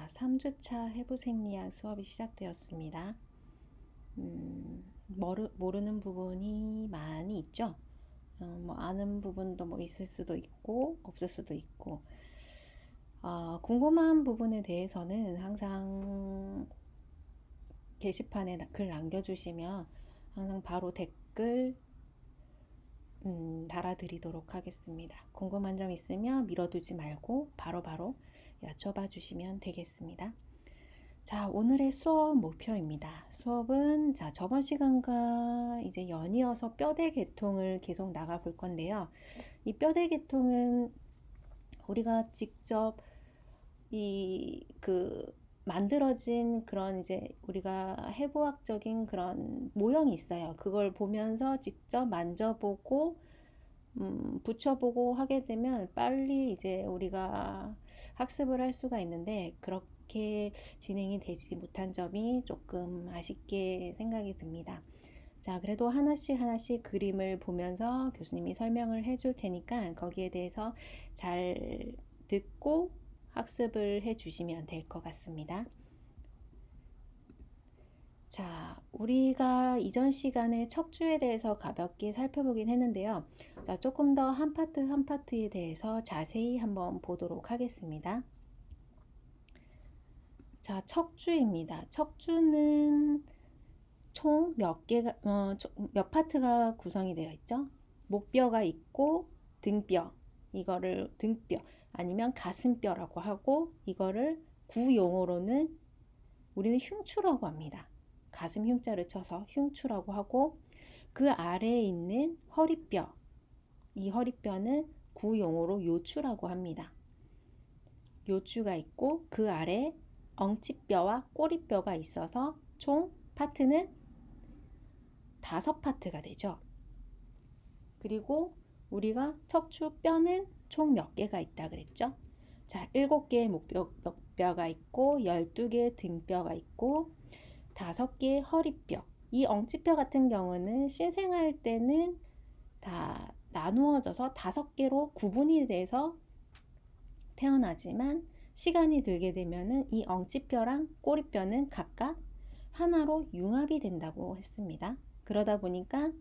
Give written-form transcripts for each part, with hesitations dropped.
3주차 해부생리학 수업이 시작되었습니다. 모르는 부분이 많이 있죠. 아는 부분도 있을 수도 있고 없을 수도 있고, 궁금한 부분에 대해서는 항상 게시판에 글 남겨주시면 항상 바로 댓글 달아드리도록 하겠습니다. 궁금한 점 있으면 미뤄두지 말고 바로바로 여쭤봐 주시면 되겠습니다. 자, 오늘의 수업 목표입니다. 수업은 저번 시간과 이제 연이어서 뼈대 계통을 계속 나가 볼 건데요. 이 뼈대 계통은 우리가 직접 만들어진 그런 이제 우리가 해부학적인 그런 모형이 있어요. 그걸 보면서 직접 만져보고 붙여보고 하게 되면 빨리 이제 우리가 학습을 할 수가 있는데, 그렇게 진행이 되지 못한 점이 조금 아쉽게 생각이 듭니다. 자, 그래도 하나씩 그림을 보면서 교수님이 설명을 해줄 테니까 거기에 대해서 잘 듣고 학습을 해 주시면 될 것 같습니다. 자, 우리가 이전 시간에 척추에 대해서 가볍게 살펴보긴 했는데요. 자, 조금 더 한 파트 한 파트에 대해서 자세히 한번 보도록 하겠습니다. 자, 척추입니다. 척추는 총 몇 파트가 구성이 되어 있죠? 목뼈가 있고 등뼈, 이거를 등뼈 아니면 가슴뼈라고 하고, 이거를 구용어로는 우리는 흉추라고 합니다. 가슴 흉자를 쳐서 흉추라고 하고, 그 아래에 있는 허리뼈, 이 허리뼈는 구용어로 요추라고 합니다. 요추가 있고 그 아래 엉치뼈와 꼬리뼈가 있어서 총 파트는 5파트가 되죠. 그리고 우리가 척추뼈는 총 몇 개가 있다 그랬죠? 자, 7개의 목뼈가 있고 12개의 등뼈가 있고 5개의 허리뼈. 이 엉치뼈 같은 경우는 신생할 때는 다 나누어져서 5개로 구분이 돼서 태어나지만, 시간이 들게 되면은 이 엉치뼈랑 꼬리뼈는 각각 하나로 융합이 된다고 했습니다. 그러다 보니까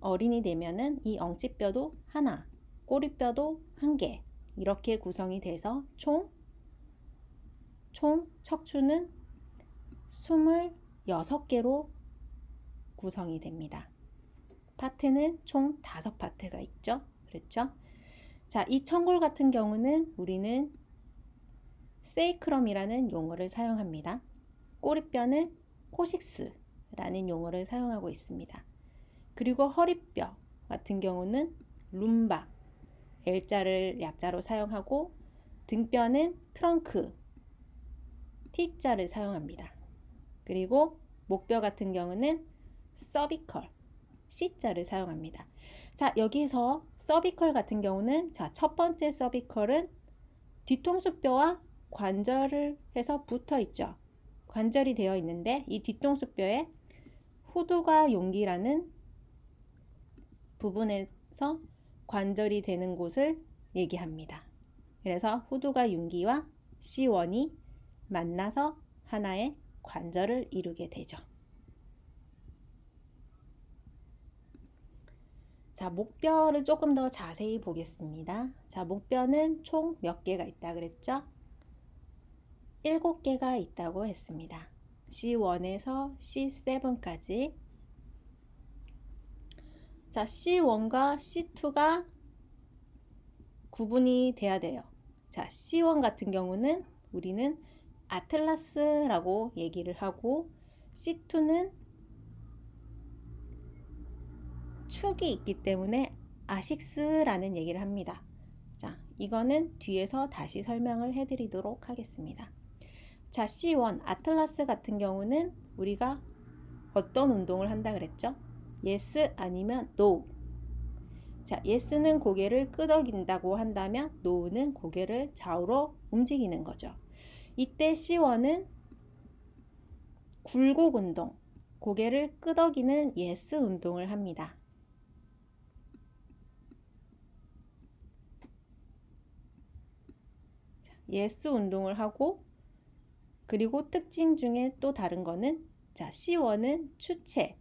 어린이 되면은 이 엉치뼈도 하나, 꼬리뼈도 1개, 이렇게 구성이 돼서 총 척추는 26개로 구성이 됩니다. 파트는 총 5파트가 있죠. 그렇죠? 자, 이 청골 같은 경우는 우리는 세이크럼이라는 용어를 사용합니다. 꼬리뼈는 코식스라는 용어를 사용하고 있습니다. 그리고 허리뼈 같은 경우는 룸바, L자를 약자로 사용하고, 등뼈는 트렁크, T자를 사용합니다. 그리고 목뼈 같은 경우는 서비컬, C자를 사용합니다. 자, 여기서 서비컬 같은 경우는, 자, 첫 번째 서비컬은 뒤통수뼈와 관절을 해서 붙어 있죠. 관절이 되어 있는데, 이 뒤통수뼈에 후두가 용기라는 부분에서 관절이 되는 곳을 얘기합니다. 그래서 후두가 융기와 C1이 만나서 하나의 관절을 이루게 되죠. 자, 목뼈를 조금 더 자세히 보겠습니다. 자, 목뼈는 총 몇 개가 있다 그랬죠? 7개가 있다고 했습니다. C1에서 C7까지. 자, C1과 C2가 구분이 돼야 돼요. 자, C1 같은 경우는 우리는 아틀라스라고 얘기를 하고, C2는 축이 있기 때문에 아식스라는 얘기를 합니다. 자, 이거는 뒤에서 다시 설명을 해드리도록 하겠습니다. 자, C1 아틀라스 같은 경우는 우리가 어떤 운동을 한다 그랬죠? yes 아니면 no. 자, yes는 고개를 끄덕인다고 한다면 no는 고개를 좌우로 움직이는 거죠. 이때 C1은 굴곡 운동, 고개를 끄덕이는 yes 운동을 합니다. 자, yes 운동을 하고, 그리고 특징 중에 또 다른 거는 자, C1은 추체,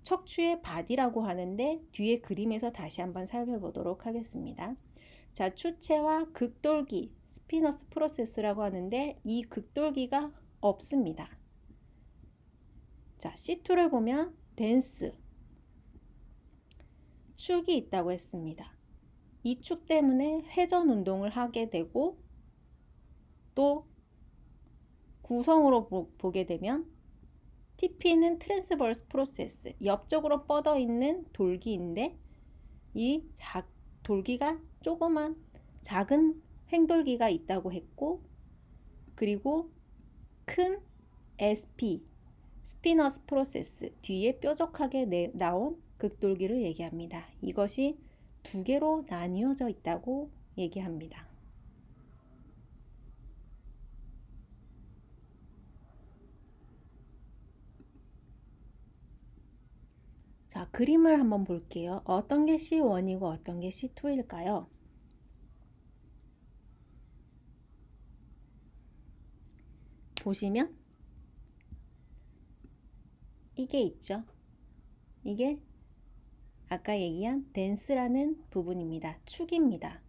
척추의 바디라고 하는데 뒤에 그림에서 다시 한번 살펴보도록 하겠습니다. 자, 추체와 극돌기, 스피너스 프로세스라고 하는데 이 극돌기가 없습니다. 자, C2를 보면 덴스, 축이 있다고 했습니다. 이 축 때문에 회전 운동을 하게 되고 또 구성으로 보게 되면 TP는 트랜스버스 프로세스, 옆쪽으로 뻗어 있는 돌기인데 이 돌기가 조그만 작은 횡돌기가 있다고 했고, 그리고 큰 SP, 스피너스 프로세스, 뒤에 뾰족하게 나온 극돌기를 얘기합니다. 이것이 두 개로 나뉘어져 있다고 얘기합니다. 자, 그림을 한번 볼게요. 어떤 게 C1이고 어떤 게 C2일까요? 보시면 이게 있죠. 이게 아까 얘기한 댄스라는 부분입니다. 축입니다.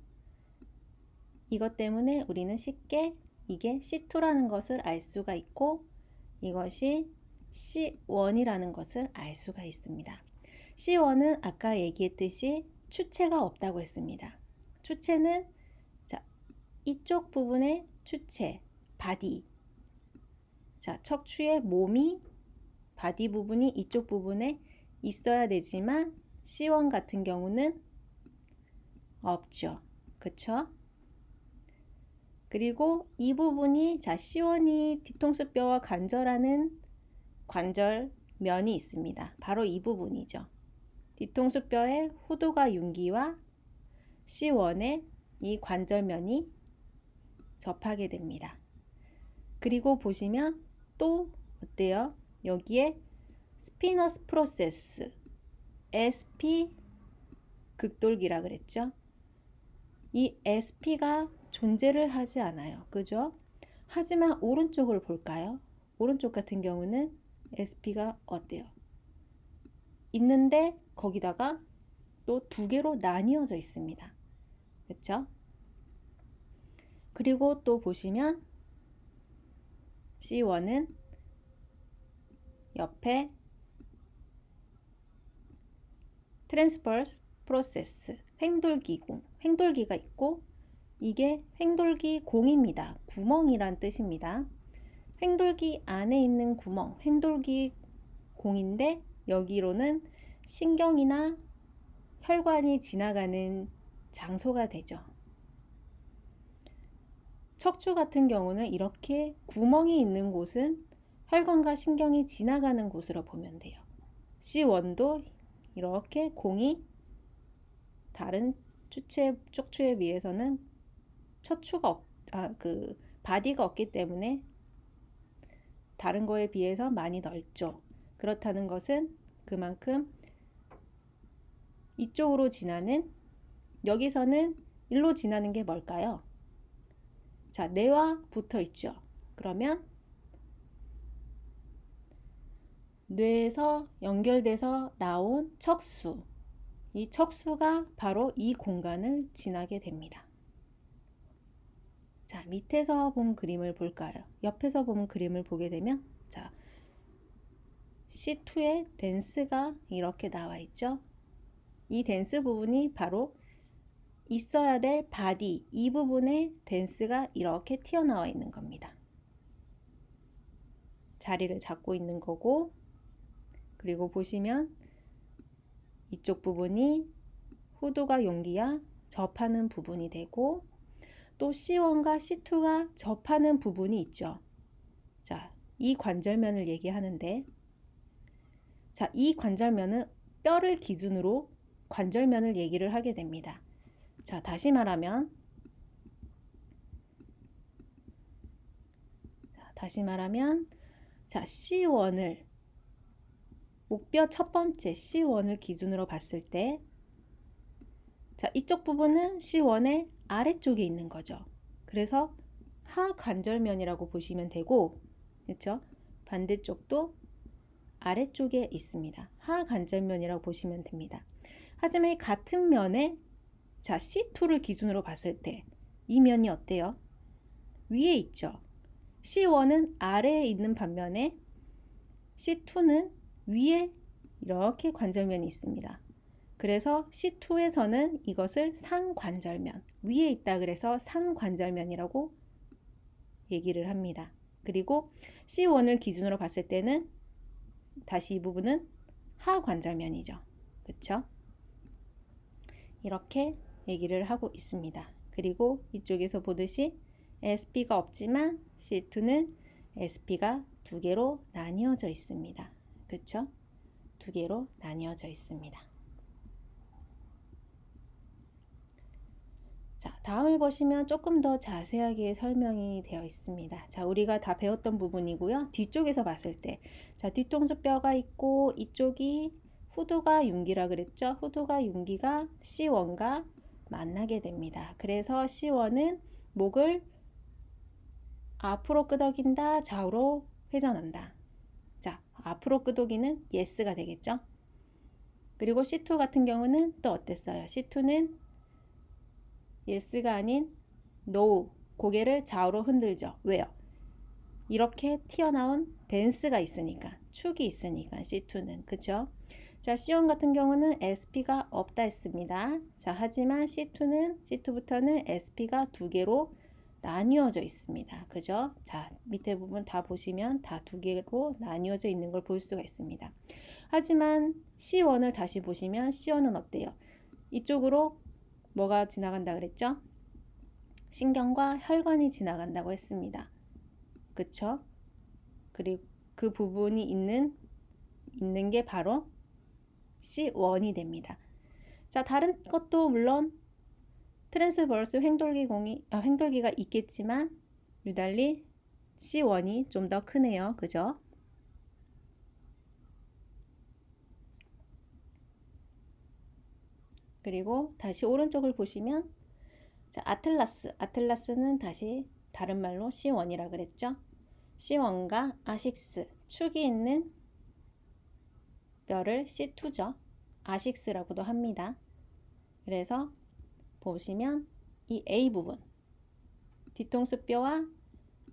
이것 때문에 우리는 쉽게 이게 C2라는 것을 알 수가 있고 이것이 C1이라는 것을 알 수가 있습니다. C1은 아까 얘기했듯이 추체가 없다고 했습니다. 추체는 자, 이쪽 부분의 추체, 바디. 자, 척추의 몸이 바디 부분이 이쪽 부분에 있어야 되지만 C1 같은 경우는 없죠. 그쵸? 그리고 이 부분이 자, C1이 뒤통수뼈와 관절하는 관절면이 있습니다. 바로 이 부분이죠. 뒤통수뼈의 후두가 융기와 C1의 이 관절면이 접하게 됩니다. 그리고 보시면 또 어때요? 여기에 스피너스 프로세스, SP 극돌기라 그랬죠? 이 SP가 존재를 하지 않아요. 그죠? 하지만 오른쪽을 볼까요? 오른쪽 같은 경우는 SP가 어때요? 있는데 거기다가 또 두 개로 나뉘어져 있습니다. 그렇죠? 그리고 또 보시면 C1은 옆에 트랜스버스 프로세스, 횡돌기가 있고 이게 횡돌기 공입니다. 구멍이란 뜻입니다. 횡돌기 안에 있는 구멍, 횡돌기 공인데 여기로는 신경이나 혈관이 지나가는 장소가 되죠. 척추 같은 경우는 이렇게 구멍이 있는 곳은 혈관과 신경이 지나가는 곳으로 보면 돼요. C1도 이렇게 공이 다른 척추에 비해서는 바디가 없기 때문에 다른 거에 비해서 많이 넓죠. 그렇다는 것은 그만큼 이쪽으로 지나는, 여기서는 일로 지나는 게 뭘까요? 자, 뇌와 붙어 있죠. 그러면 뇌에서 연결돼서 나온 척수, 이 척수가 바로 이 공간을 지나게 됩니다. 자, 밑에서 본 그림을 볼까요? 옆에서 본 그림을 보게 되면 자, C2의 댄스가 이렇게 나와 있죠. 이 댄스 부분이 바로 있어야 될 바디, 이 부분에 댄스가 이렇게 튀어나와 있는 겁니다. 자리를 잡고 있는 거고, 그리고 보시면 이쪽 부분이 후두가 용기와 접하는 부분이 되고 또 C1과 C2가 접하는 부분이 있죠. 자, 이 관절면을 얘기하는데 자, 이 관절면은 뼈를 기준으로 관절면을 얘기를 하게 됩니다. 자, 다시 말하면 자, C1을 목뼈 첫 번째 C1을 기준으로 봤을 때 자, 이쪽 부분은 C1의 아래쪽에 있는 거죠. 그래서 하관절면이라고 보시면 되고, 그렇죠? 반대쪽도 아래쪽에 있습니다. 하관절면이라고 보시면 됩니다. 하지만 이 같은 면에 자, C2를 기준으로 봤을 때 이 면이 어때요? 위에 있죠. C1은 아래에 있는 반면에 C2는 위에 이렇게 관절면이 있습니다. 그래서 C2에서는 이것을 상관절면, 위에 있다 그래서 상관절면이라고 얘기를 합니다. 그리고 C1을 기준으로 봤을 때는 다시 이 부분은 하관절면이죠. 그렇죠? 이렇게 얘기를 하고 있습니다. 그리고 이쪽에서 보듯이 SP가 없지만 C2는 SP가 두 개로 나뉘어져 있습니다. 그렇죠? 두 개로 나뉘어져 있습니다. 자, 다음을 보시면 조금 더 자세하게 설명이 되어 있습니다. 자, 우리가 다 배웠던 부분이고요. 뒤쪽에서 봤을 때, 자, 뒤통수뼈가 있고 이쪽이 후두가 융기라 그랬죠? 후두가 융기가 C1과 만나게 됩니다. 그래서 C1은 목을 앞으로 끄덕인다, 좌우로 회전한다. 자, 앞으로 끄덕이는 yes가 되겠죠? 그리고 C2 같은 경우는 또 어땠어요? C2는 yes가 아닌 no, 고개를 좌우로 흔들죠. 왜요? 이렇게 튀어나온 댄스가 있으니까, 축이 있으니까 C2는, 그죠? 자, C1 같은 경우는 SP가 없다 했습니다. 자, 하지만 C2부터는 SP가 두 개로 나뉘어져 있습니다. 그죠? 자, 밑에 부분 다 보시면 다 두 개로 나뉘어져 있는 걸 볼 수가 있습니다. 하지만 C1을 다시 보시면 C1은 어때요? 이쪽으로 뭐가 지나간다 그랬죠? 신경과 혈관이 지나간다고 했습니다. 그쵸? 그리고 그 부분이 있는 게 바로 C1이 됩니다. 자, 다른 것도 물론 트랜스버스 횡돌기가 있겠지만 유달리 C1이 좀 더 크네요. 그죠? 그리고 다시 오른쪽을 보시면 자, 아틀라스는 다시 다른 말로 C1이라 그랬죠? C1과 아식스, 축이 있는 뼈를 C2죠. 아식스라고도 합니다. 그래서 보시면 이 A 부분, 뒤통수뼈와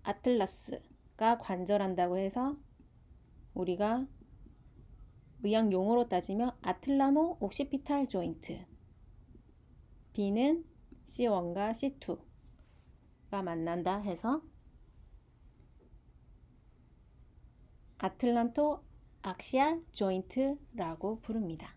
아틀라스가 관절한다고 해서 우리가 의학 용어로 따지면 아틀라노 옥시피탈 조인트, B는 C1과 C2가 만난다 해서 아틀란토 악시알 조인트라고 부릅니다.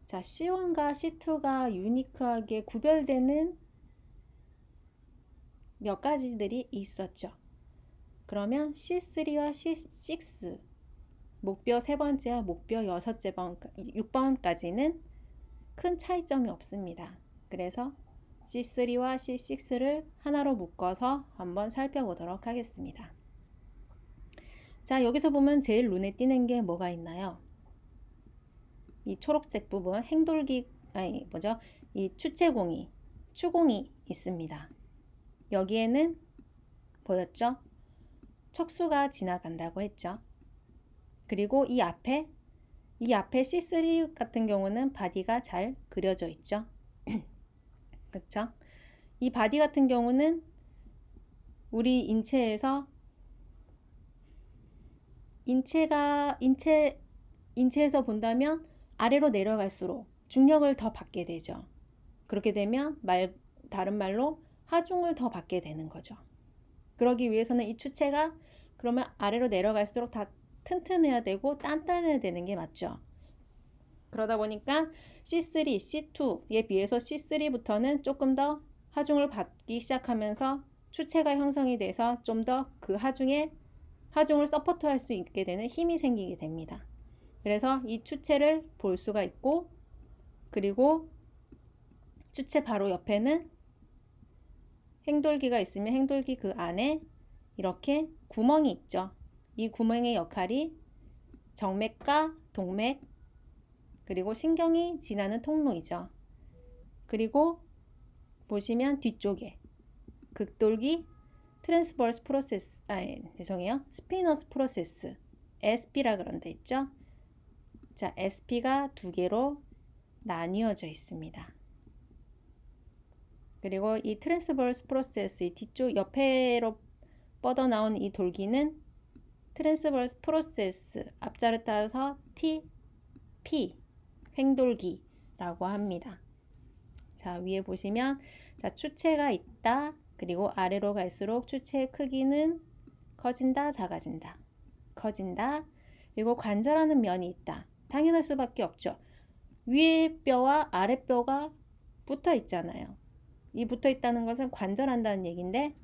자, C1과 C2가 유니크하게 구별되는 몇 가지들이 있었죠. 그러면 C3와 C6, 목뼈 세 번째와 목뼈 6번까지는 큰 차이점이 없습니다. 그래서 C3와 C6를 하나로 묶어서 한번 살펴보도록 하겠습니다. 자, 여기서 보면 제일 눈에 띄는 게 뭐가 있나요? 이 초록색 부분 이 추공이 있습니다. 여기에는 보였죠? 척수가 지나간다고 했죠. 그리고 이 앞에 C3 같은 경우는 바디가 잘 그려져 있죠. 그렇죠? 이 바디 같은 경우는 우리 인체에서 인체에서 본다면 아래로 내려갈수록 중력을 더 받게 되죠. 그렇게 되면 다른 말로 하중을 더 받게 되는 거죠. 그러기 위해서는 이 추체가 그러면 아래로 내려갈수록 다 튼튼해야 되고 단단해야 되는 게 맞죠. 그러다 보니까 C3, C2에 비해서 C3부터는 조금 더 하중을 받기 시작하면서 추체가 형성이 돼서 좀 더 그 하중을 서포트할 수 있게 되는 힘이 생기게 됩니다. 그래서 이 추체를 볼 수가 있고, 그리고 추체 바로 옆에는 행돌기가 있으면 행돌기 그 안에 이렇게 구멍이 있죠. 이 구멍의 역할이 정맥과 동맥, 그리고 신경이 지나는 통로이죠. 그리고 보시면 뒤쪽에 극돌기 트랜스버스 프로세스, 죄송해요. 스피너스 프로세스, SP라 그런 데 있죠. 자, SP가 두 개로 나뉘어져 있습니다. 그리고 이 트랜스버스 프로세스, 이 뒤쪽 옆에로 뻗어나온 이 돌기는 트랜스버스 프로세스, 앞자를 따서 TP, 횡돌기라고 합니다. 자, 위에 보시면 자, 추체가 있다. 그리고 아래로 갈수록 추체의 크기는 커진다, 작아진다, 커진다. 그리고 관절하는 면이 있다. 당연할 수밖에 없죠. 위에 뼈와 아래 뼈가 붙어 있잖아요. 이 붙어 있다는 것은 관절한다는 얘기인데,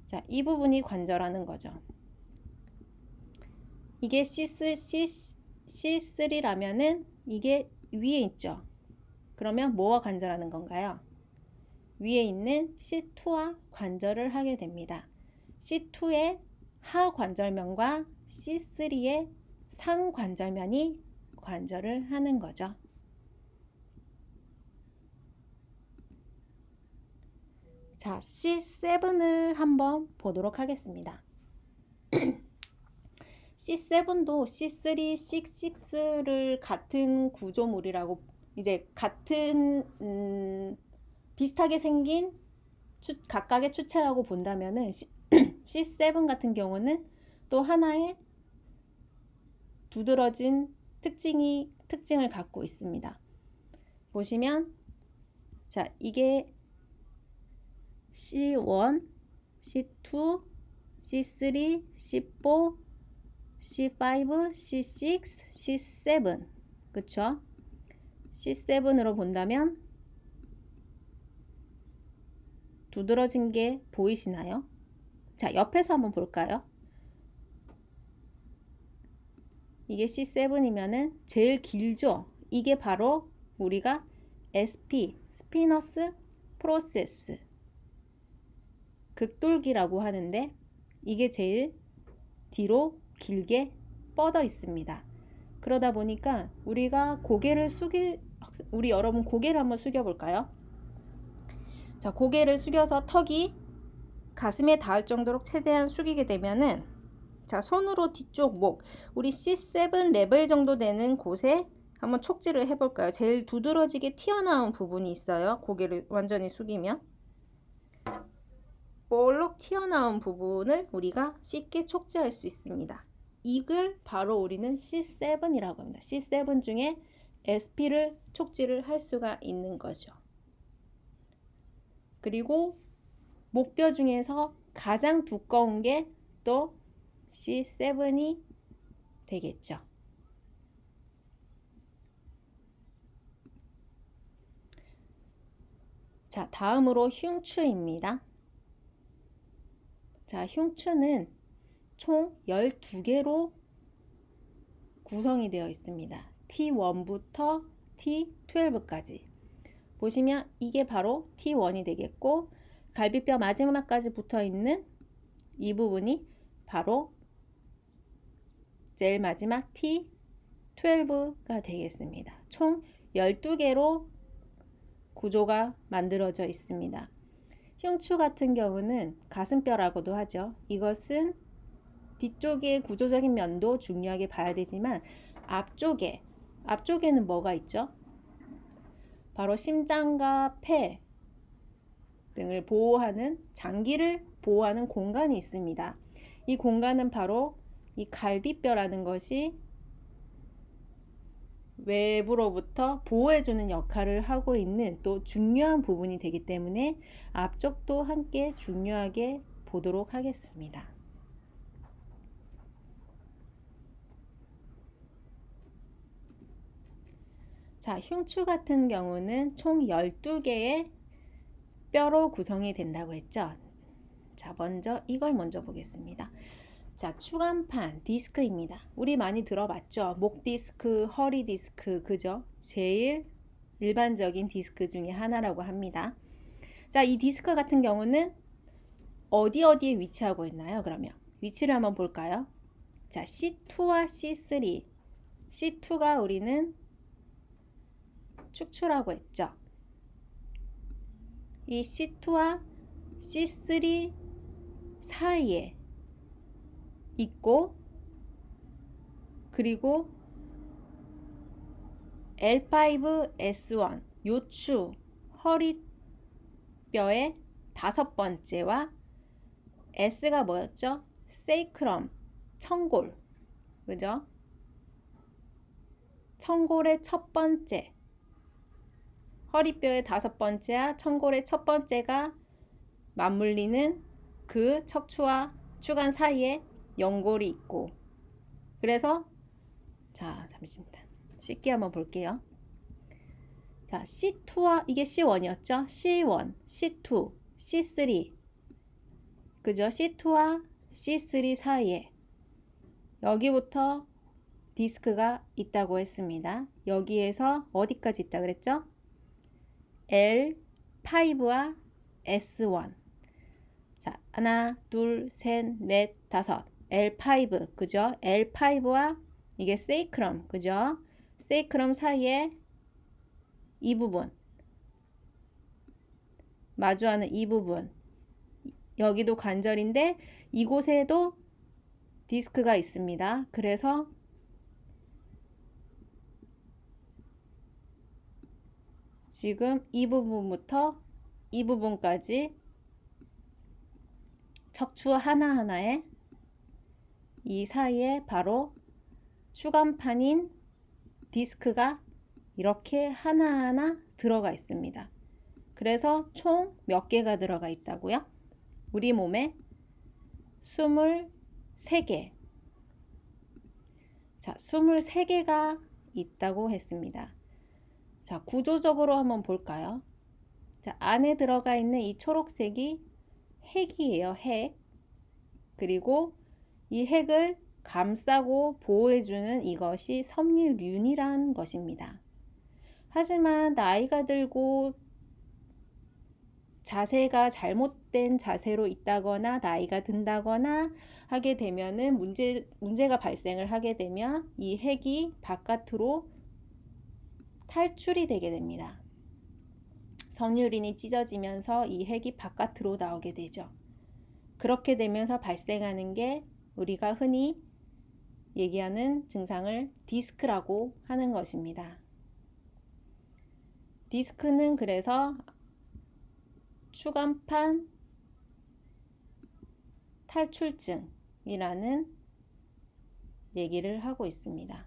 자, 이 부분이 관절하는 거죠. 이게 C3라면은 이게 위에 있죠. 그러면 뭐와 관절하는 건가요? 위에 있는 C2와 관절을 하게 됩니다. C2의 하관절면과 C3의 상관절면이 관절을 하는 거죠. 자, C7을 한번 보도록 하겠습니다. C7도 C3, C6를 같은 구조물이라고, 이제 같은 비슷하게 생긴 각각의 추체라고 본다면은 C7 같은 경우는 또 하나의 두드러진 특징을 갖고 있습니다. 보시면 자, 이게 C1, C2, C3, C4, C5, C6, C7, 그쵸? C7으로 본다면 두드러진 게 보이시나요? 자, 옆에서 한번 볼까요? 이게 C7이면은 제일 길죠? 이게 바로 우리가 SP, 스피너스 프로세스, 극돌기라고 하는데, 이게 제일 뒤로 길게 뻗어 있습니다. 그러다 보니까 우리가 우리 여러분 고개를 한번 숙여 볼까요? 자, 고개를 숙여서 턱이 가슴에 닿을 정도로 최대한 숙이게 되면은, 자, 손으로 뒤쪽 목, 우리 C7 레벨 정도 되는 곳에 한번 촉지를 해볼까요? 제일 두드러지게 튀어나온 부분이 있어요. 고개를 완전히 숙이면 볼록 튀어나온 부분을 우리가 쉽게 촉지할 수 있습니다. 이걸 바로 우리는 C7이라고 합니다. C7 중에 SP를 촉지를 할 수가 있는 거죠. 그리고 목뼈 중에서 가장 두꺼운 게 또 C7이 되겠죠. 자, 다음으로 흉추입니다. 자, 흉추는 총 12개로 구성이 되어 있습니다. T1부터 T12까지. 보시면 이게 바로 T1이 되겠고, 갈비뼈 마지막까지 붙어 있는 이 부분이 바로 제일 마지막 T12가 되겠습니다. 총 12개로 구조가 만들어져 있습니다. 흉추 같은 경우는 가슴뼈라고도 하죠. 이것은 뒤쪽의 구조적인 면도 중요하게 봐야 되지만, 앞쪽에는 뭐가 있죠? 바로 심장과 폐 등을 보호하는, 장기를 보호하는 공간이 있습니다. 이 공간은 바로 이 갈비뼈라는 것이 외부로부터 보호해주는 역할을 하고 있는 또 중요한 부분이 되기 때문에 앞쪽도 함께 중요하게 보도록 하겠습니다. 자, 흉추 같은 경우는 총 12개의 뼈로 구성이 된다고 했죠. 자, 이걸 먼저 보겠습니다. 자, 추간판 디스크입니다. 우리 많이 들어봤죠? 목 디스크, 허리 디스크, 그죠? 제일 일반적인 디스크 중에 하나라고 합니다. 자, 이 디스크 같은 경우는 어디에 위치하고 있나요? 그러면 위치를 한번 볼까요? 자, C2와 C3. C2가 우리는 축추라고 했죠. 이 C2와 C3 사이에 있고, 그리고 L5S1 요추 허리뼈의 다섯 번째와 S가 뭐였죠? 세이크럼 청골, 그죠? 청골의 첫 번째, 허리뼈의 다섯 번째와 청골의 첫 번째가 맞물리는 그 척추와 추간 사이에 연골이 있고, 그래서 자 잠시만 쉽게 한번 볼게요. 자 C2와 이게 C1이었죠? C1, C2, C3, 그죠? C2와 C3 사이에 여기부터 디스크가 있다고 했습니다. 여기에서 어디까지 있다 그랬죠? L5와 S1. 자, 하나, 둘, 셋, 넷, 다섯. L5, 그죠? L5와 이게 세이크럼, 그죠? 세이크럼 사이에 이 부분, 마주하는 이 부분, 여기도 관절인데 이곳에도 디스크가 있습니다. 그래서 지금 이 부분부터 이 부분까지 척추 하나하나에 이 사이에 바로 추간판인 디스크가 이렇게 하나하나 들어가 있습니다. 그래서 총 몇 개가 들어가 있다고요? 우리 몸에 23개. 자, 23개가 있다고 했습니다. 자, 구조적으로 한번 볼까요? 자, 안에 들어가 있는 이 초록색이 핵이에요, 핵. 그리고 이 핵을 감싸고 보호해주는 이것이 섬유륜이란 것입니다. 하지만 나이가 들고 자세가 잘못된 자세로 있다거나 나이가 든다거나 하게 되면은 문제가 발생을 하게 되면 이 핵이 바깥으로 탈출이 되게 됩니다. 섬유륜이 찢어지면서 이 핵이 바깥으로 나오게 되죠. 그렇게 되면서 발생하는 게 우리가 흔히 얘기하는 증상을 디스크라고 하는 것입니다. 디스크는 그래서 추간판 탈출증이라는 얘기를 하고 있습니다.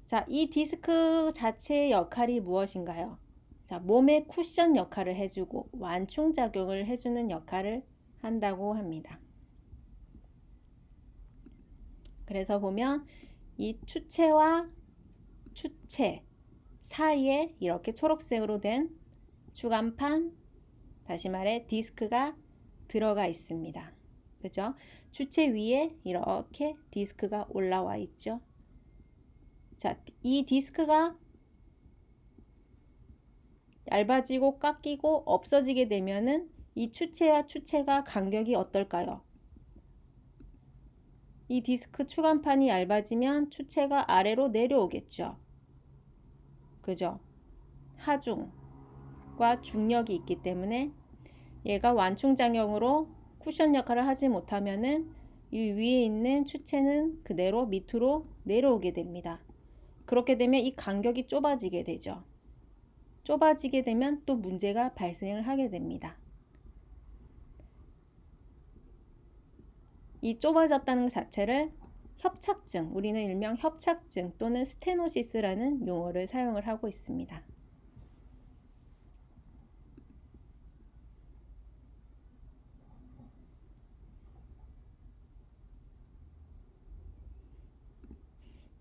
자, 이 디스크 자체의 역할이 무엇인가요? 자, 몸의 쿠션 역할을 해주고 완충작용을 해주는 역할을 한다고 합니다. 그래서 보면 이 추체와 추체 사이에 이렇게 초록색으로 된 추간판, 다시 말해 디스크가 들어가 있습니다. 그죠? 추체 위에 이렇게 디스크가 올라와 있죠. 자, 이 디스크가 얇아지고 깎이고 없어지게 되면은 이 추체와 추체가 간격이 어떨까요? 이 디스크 추간판이 얇아지면 추체가 아래로 내려오겠죠. 그죠? 하중과 중력이 있기 때문에 얘가 완충작용으로 쿠션 역할을 하지 못하면은 이 위에 있는 추체는 그대로 밑으로 내려오게 됩니다. 그렇게 되면 이 간격이 좁아지게 되죠. 좁아지게 되면 또 문제가 발생을 하게 됩니다. 이 좁아졌다는 것 자체를 협착증, 우리는 일명 협착증 또는 스테노시스라는 용어를 사용을 하고 있습니다.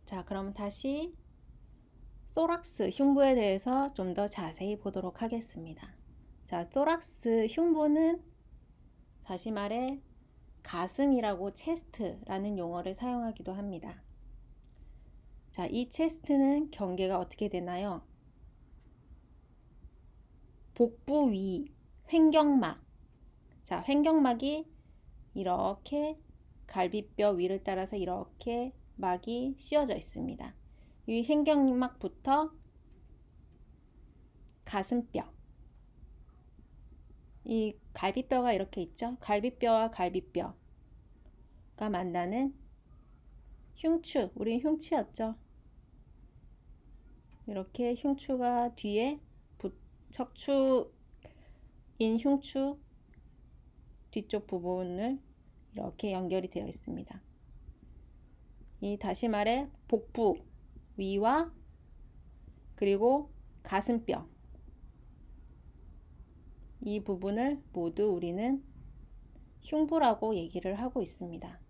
자, 그럼 다시 소락스 흉부에 대해서 좀 더 자세히 보도록 하겠습니다. 자, 소락스 흉부는 다시 말해 가슴이라고 체스트라는 용어를 사용하기도 합니다. 자, 이 체스트는 경계가 어떻게 되나요? 복부 위 횡격막. 자, 횡격막이 이렇게 갈비뼈 위를 따라서 이렇게 막이 씌워져 있습니다. 이 횡격막부터 가슴뼈, 이 갈비뼈가 이렇게 있죠. 갈비뼈와 갈비뼈가 만나는 흉추, 우린 흉추였죠. 이렇게 흉추가 뒤에 척추인 흉추 뒤쪽 부분을 이렇게 연결이 되어 있습니다. 이 다시 말해 복부 위와 그리고 가슴뼈 이 부분을 모두 우리는 흉부라고 얘기를 하고 있습니다.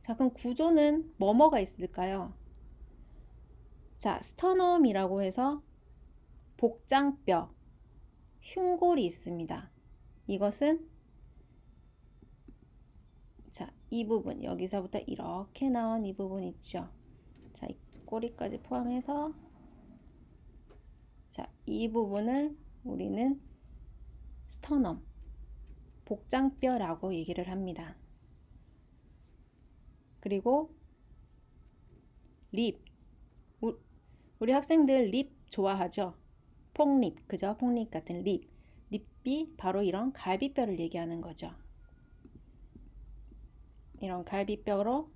자, 그럼 구조는 뭐가 있을까요? 자, 스터넘이라고 해서 복장뼈, 흉골이 있습니다. 이것은 자, 이 부분, 여기서부터 이렇게 나온 이 부분 있죠. 자, 이 꼬리까지 포함해서 자, 이 부분을 우리는 스터넘, 복장뼈라고 얘기를 합니다. 그리고 립, 우리 학생들 립 좋아하죠? 폭립, 그죠? 폭립 같은 립. 립이 바로 이런 갈비뼈를 얘기하는 거죠. 이런 갈비뼈로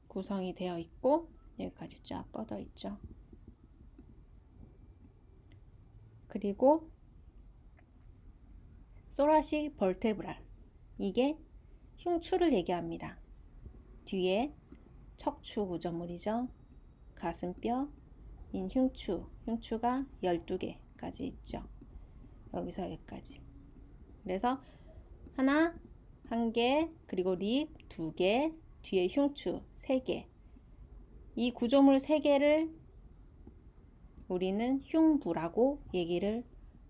구성이 되어 있고 여기까지 쫙 뻗어 있죠. 그리고 소라식 벌테브랄, 이게 흉추를 얘기합니다. 뒤에 척추 구조물이죠. 가슴뼈, 인 흉추가 12개까지 있죠. 여기서 여기까지. 그래서 하나, 한 개, 그리고 립 2개, 뒤에 흉추 3개. 이 구조물 3개를 우리는 흉부라고 얘기를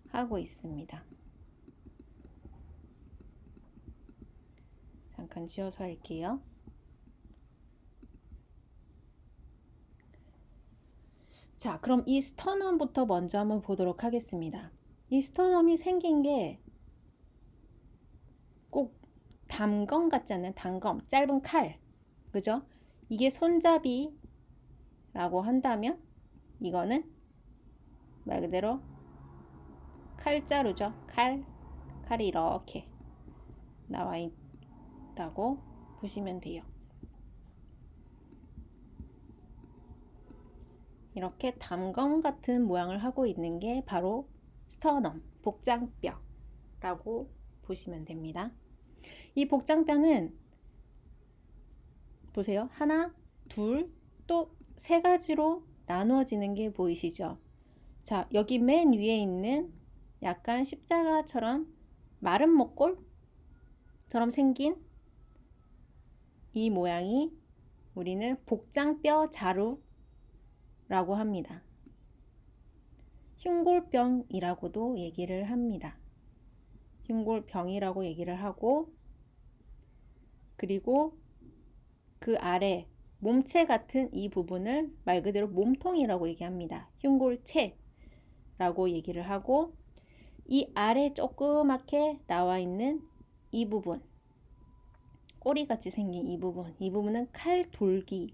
하고 있습니다. 잠깐 지워서 할게요. 자, 그럼 이 스터넘부터 먼저 한번 보도록 하겠습니다. 이 스터넘이 생긴 게 꼭 담검 같지 않나요? 담검, 짧은 칼, 그죠? 이게 손잡이라고 한다면 이거는 말 그대로 칼자루죠. 칼이 이렇게 나와 있다고 보시면 돼요. 이렇게 담검 같은 모양을 하고 있는 게 바로 스터넘, 복장뼈라고 보시면 됩니다. 이 복장뼈는 보세요. 하나, 둘, 또 세 가지로 나누어지는 게 보이시죠? 자, 여기 맨 위에 있는 약간 십자가처럼 마른 목골처럼 생긴 이 모양이 우리는 복장뼈 자루라고 합니다. 흉골병이라고도 얘기를 합니다. 흉골병이라고 얘기를 하고, 그리고 그 아래 몸체 같은 이 부분을 말 그대로 몸통이라고 얘기합니다. 흉골체라고 얘기를 하고, 이 아래 조그맣게 나와 있는 이 부분, 꼬리같이 생긴 이 부분은 칼돌기,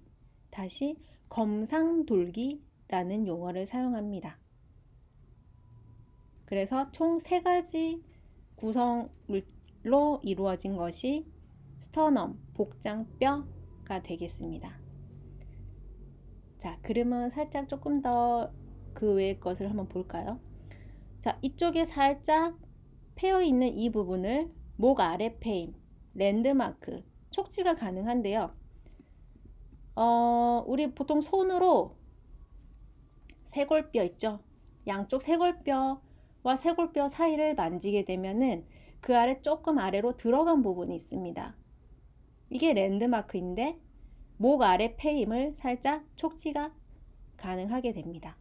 다시 검상돌기라는 용어를 사용합니다. 그래서 총 3가지 구성물로 이루어진 것이 스터넘, 복장뼈가 되겠습니다. 자, 그러면 살짝 조금 더 그 외의 것을 한번 볼까요? 자, 이쪽에 살짝 패여 있는 이 부분을 목 아래 패임, 랜드마크, 촉지가 가능한데요. 우리 보통 손으로 쇄골뼈 있죠? 양쪽 쇄골뼈와 쇄골뼈 사이를 만지게 되면은 그 아래 조금 아래로 들어간 부분이 있습니다. 이게 랜드마크인데 목 아래 패임을 살짝 촉지가 가능하게 됩니다.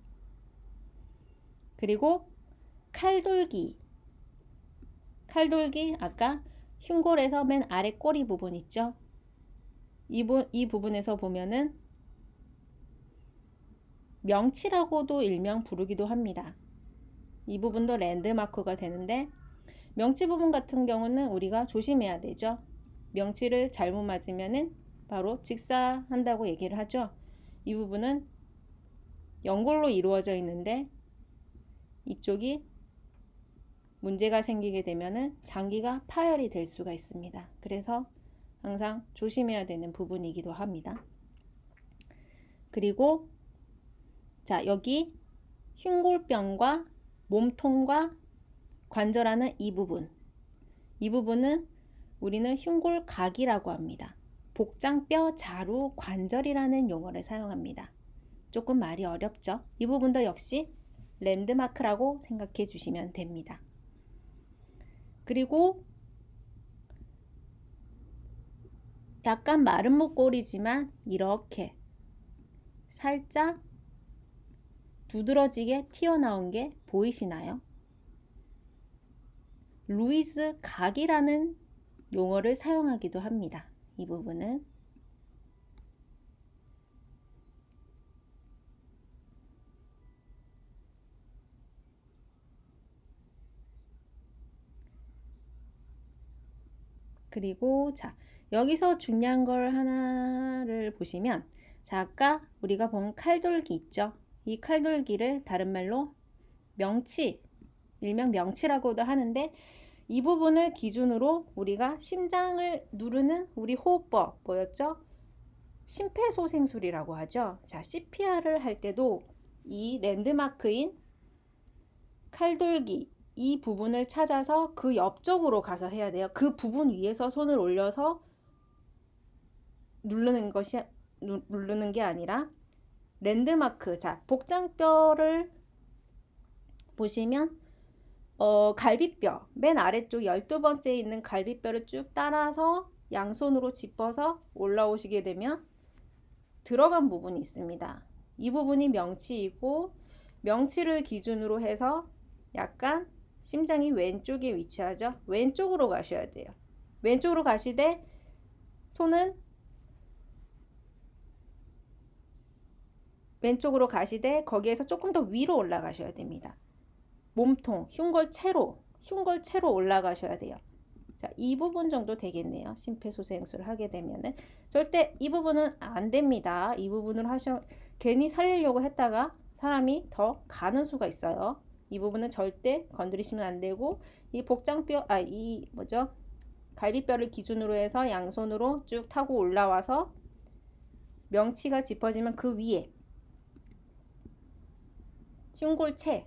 그리고 칼돌기 아까 흉골에서 맨 아래 꼬리 부분 있죠? 이 부분에서 보면은 명치라고도 일명 부르기도 합니다. 이 부분도 랜드마크가 되는데, 명치 부분 같은 경우는 우리가 조심해야 되죠. 명치를 잘못 맞으면은 바로 직사한다고 얘기를 하죠. 이 부분은 연골로 이루어져 있는데 이쪽이 문제가 생기게 되면은 장기가 파열이 될 수가 있습니다. 그래서 항상 조심해야 되는 부분이기도 합니다. 그리고 자, 여기 흉골병과 몸통과 관절하는 이 부분은 우리는 흉골각이라고 합니다. 복장뼈 자루 관절이라는 용어를 사용합니다. 조금 말이 어렵죠? 이 부분도 역시 랜드마크라고 생각해 주시면 됩니다. 그리고 약간 마른 목골이지만 이렇게 살짝 두드러지게 튀어나온 게 보이시나요? 루이스 각이라는 용어를 사용하기도 합니다. 이 부분은 그리고 자, 여기서 중요한 걸 하나를 보시면 자, 아까 우리가 본 칼돌기 있죠? 이 칼돌기를 다른 말로 명치, 일명 명치라고도 하는데 이 부분을 기준으로 우리가 심장을 누르는 우리 호흡법 뭐였죠? 심폐소생술이라고 하죠. 자, CPR을 할 때도 이 랜드마크인 칼돌기 이 부분을 찾아서 그 옆쪽으로 가서 해야 돼요. 그 부분 위에서 손을 올려서 누르는 게 아니라 랜드마크. 자, 복장뼈를 보시면 갈비뼈 맨 아래쪽 12번째에 있는 갈비뼈를 쭉 따라서 양손으로 짚어서 올라오시게 되면 들어간 부분이 있습니다. 이 부분이 명치이고 명치를 기준으로 해서 약간 심장이 왼쪽에 위치하죠. 왼쪽으로 가셔야 돼요. 왼쪽으로 가시되 손은 왼쪽으로 가시되 거기에서 조금 더 위로 올라가셔야 됩니다. 몸통, 흉골체로 올라가셔야 돼요. 자, 이 부분 정도 되겠네요. 심폐소생술을 하게 되면은 절대 이 부분은 안 됩니다. 이 부분을 괜히 살리려고 했다가 사람이 더 가는 수가 있어요. 이 부분은 절대 건드리시면 안 되고 이 복장뼈 갈비뼈를 기준으로 해서 양손으로 쭉 타고 올라와서 명치가 짚어지면 그 위에 흉골체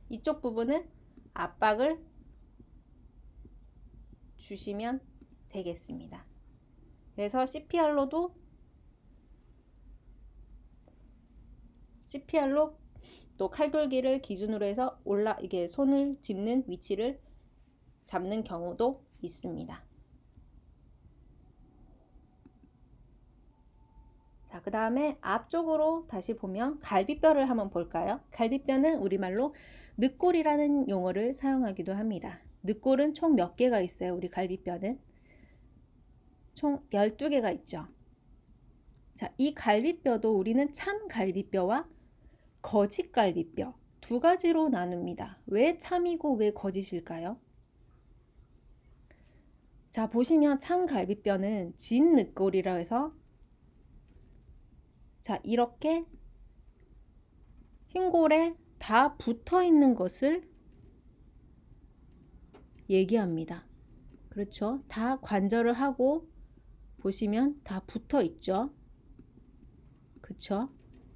이쪽 부분은 압박을 주시면 되겠습니다. 그래서 CPR로 또 칼돌기를 기준으로 해서 이게 손을 짚는 위치를 잡는 경우도 있습니다. 자, 그 다음에 앞쪽으로 다시 보면 갈비뼈를 한번 볼까요? 갈비뼈는 우리말로 늑골이라는 용어를 사용하기도 합니다. 늑골은 총 몇 개가 있어요? 우리 갈비뼈는 총 12개가 있죠. 자, 이 갈비뼈도 우리는 참 갈비뼈와 거짓 갈비뼈 두 가지로 나눕니다. 왜 참이고 왜 거짓일까요? 자, 보시면 참 갈비뼈는 진늑골이라 해서 자, 이렇게 흉골에 다 붙어 있는 것을 얘기합니다. 그렇죠? 다 관절을 하고 보시면 다 붙어 있죠. 그렇죠?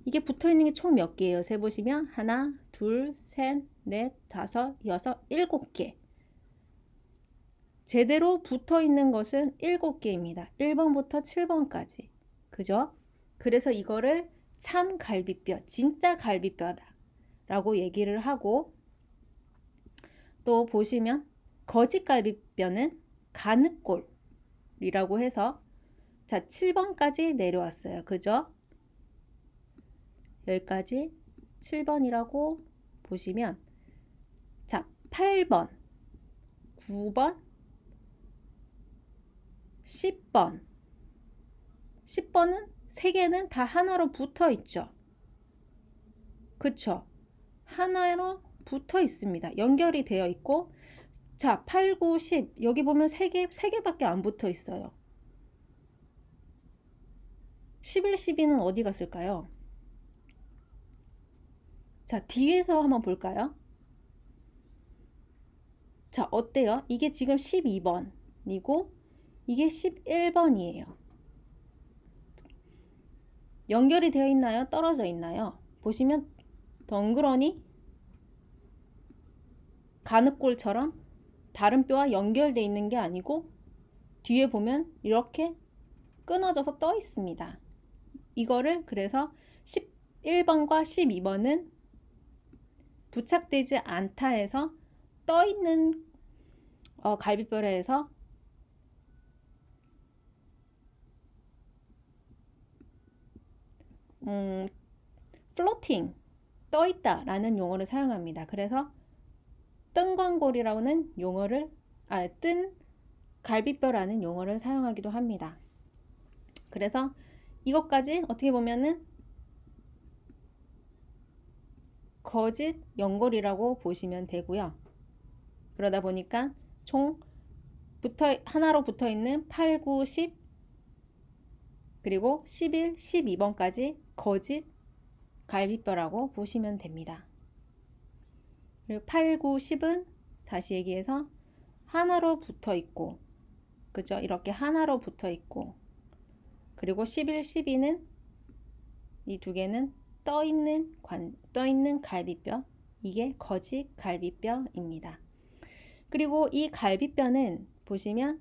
이게 붙어 있는 게 총 몇 개예요? 세 보시면 하나, 둘, 셋, 넷, 다섯, 여섯, 7개. 제대로 붙어 있는 것은 7개입니다. 1번부터 7번까지. 그죠? 그래서 이거를 참 갈비뼈, 진짜 갈비뼈라고 얘기를 하고 또 보시면 거짓 갈비뼈는 가늑골이라고 해서 자, 7번까지 내려왔어요. 그죠? 여기까지 7번이라고 보시면 자, 8번, 9번, 10번 10번은 3개는 다 하나로 붙어 있죠. 그쵸? 하나로 붙어 있습니다. 연결이 되어 있고 자, 8, 9, 10 여기 보면 3개밖에 안 붙어 있어요. 11, 12는 어디 갔을까요? 자, 뒤에서 한번 볼까요? 자, 어때요? 이게 지금 12번이고 이게 11번이에요. 연결이 되어 있나요? 떨어져 있나요? 보시면 덩그러니 가느골처럼 다른 뼈와 연결되어 있는 게 아니고 뒤에 보면 이렇게 끊어져서 떠 있습니다. 이거를 그래서 11번과 12번은 부착되지 않다 해서 떠 있는 갈비뼈라 해서 플로팅 떠 있다라는 용어를 사용합니다. 그래서 뜬광골이라는 용어를 뜬 갈비뼈라는 용어를 사용하기도 합니다. 그래서 이것까지 어떻게 보면은 거짓 연골이라고 보시면 되고요. 그러다 보니까 총 하나로 붙어 있는 8, 9, 10 그리고 11, 12번까지 거짓 갈비뼈라고 보시면 됩니다. 그리고 8, 9, 10은 다시 얘기해서 하나로 붙어 있고, 그죠? 이렇게 하나로 붙어 있고, 그리고 11, 12는 이 두 개는 떠 있는 갈비뼈, 이게 거짓 갈비뼈입니다. 그리고 이 갈비뼈는 보시면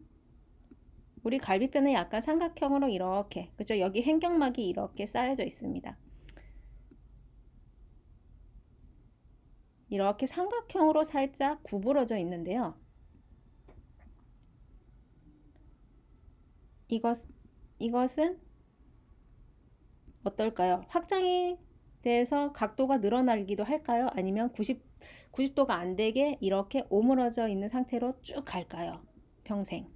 우리 갈비뼈는 약간 삼각형으로 이렇게, 그죠? 여기 횡격막이 이렇게 쌓여져 있습니다. 이렇게 삼각형으로 살짝 구부러져 있는데요. 이것은 어떨까요? 확장이 돼서 각도가 늘어나기도 할까요? 아니면 90도가 안 되게 이렇게 오므러져 있는 상태로 쭉 갈까요? 평생.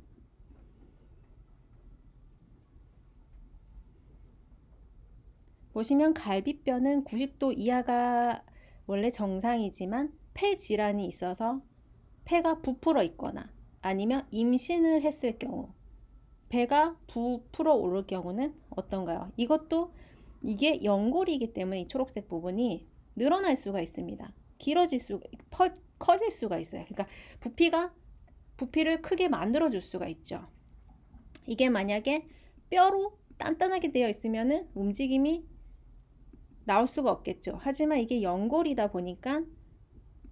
보시면 갈비뼈는 90도 이하가 원래 정상이지만 폐 질환이 있어서 폐가 부풀어 있거나 아니면 임신을 했을 경우 배가 부풀어 오를 경우는 어떤가요? 이게 연골이기 때문에 이 초록색 부분이 늘어날 수가 있습니다. 커질 수가 있어요. 그러니까 부피를 크게 만들어 줄 수가 있죠. 이게 만약에 뼈로 단단하게 되어 있으면은 움직임이 나올 수가 없겠죠. 하지만 이게 연골이다 보니까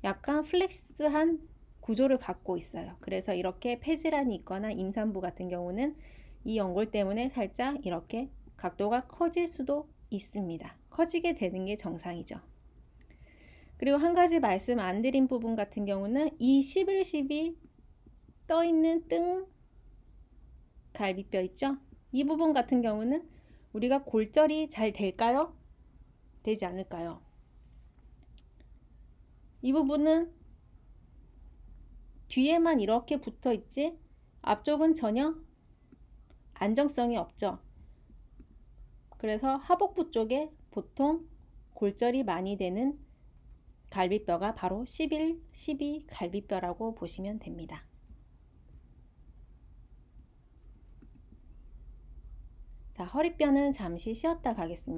약간 플렉스한 구조를 갖고 있어요. 그래서 이렇게 폐질환이 있거나 임산부 같은 경우는 이 연골 때문에 살짝 이렇게 각도가 커질 수도 있습니다. 커지게 되는 게 정상이죠. 그리고 한 가지 말씀 안 드린 부분 같은 경우는 이 11, 12 떠 있는 등 갈비뼈 있죠? 이 부분 같은 경우는 우리가 골절이 잘 될까요? 되지 않을까요? 이 부분은 뒤에만 이렇게 붙어 있지 앞쪽은 전혀 안정성이 없죠. 그래서 하복부 쪽에 보통 골절이 많이 되는 갈비뼈가 바로 11, 12 갈비뼈라고 보시면 됩니다. 자, 허리뼈는 잠시 쉬었다 가겠습니다.